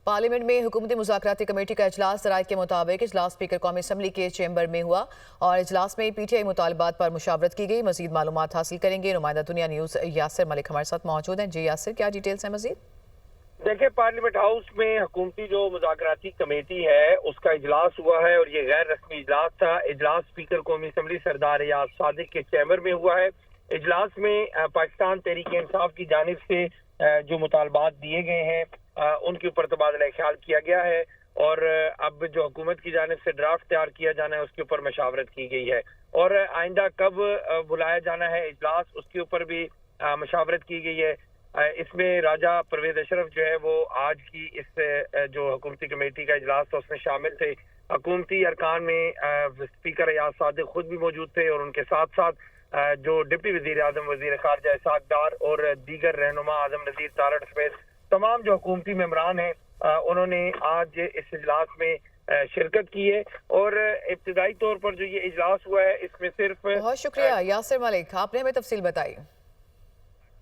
Parliament میں حکومتی مذاکراتی committee کا اجلاس ذرائع کے مطابق اجلاس اسپیکر قومی اسمبلی کے چیمبر میں ہوا اور اجلاس میں پی ٹی آئی مطالبات پر مشاورت کی گئی۔ مزید معلومات حاصل کریں گے نمائندہ دنیا نیوز یاسر ملک ہمارے ساتھ موجود ہیں۔ جی یاسر، کیا ڈیٹیلز ہیں مزید؟ دیکھیں، پارلیمنٹ ہاؤس میں حکومتی جو مذاکراتی کمیٹی ہے اس کا اجلاس ہوا ہے اور یہ غیر رسمی اجلاس تھا۔ اجلاس اسپیکر قومی اسمبلی سردار ریاض صادق کے چیمبر میں ہوا ہے۔ اجلاس میں پاکستان تحریک انصاف کی جانب سے جو مطالبات دیے گئے ہیں ان کے اوپر تبادلہ خیال کیا گیا ہے اور اب جو حکومت کی جانب سے ڈرافٹ تیار کیا جانا ہے اس کے اوپر مشاورت کی گئی ہے اور آئندہ کب بلایا جانا ہے اجلاس اس کے اوپر بھی مشاورت کی گئی ہے۔ اس میں راجہ پرویز اشرف جو ہے وہ آج کی اس جو حکومتی کمیٹی کا اجلاس تھا اس میں شامل تھے۔ حکومتی ارکان میں اسپیکر ریاض صادق خود بھی موجود تھے اور ان کے ساتھ ساتھ جو ڈپٹی وزیر اعظم وزیر خارجہ اسحاق ڈار اور دیگر رہنما اعظم نذیر تارڑ سمیت تمام جو حکومتی ممبران ہیں انہوں نے آج اس اجلاس میں شرکت کی ہے اور ابتدائی طور پر جو یہ اجلاس ہوا ہے اس میں صرف بہت شکریہ یاسر ملک، آپ نے ہمیں تفصیل بتائی۔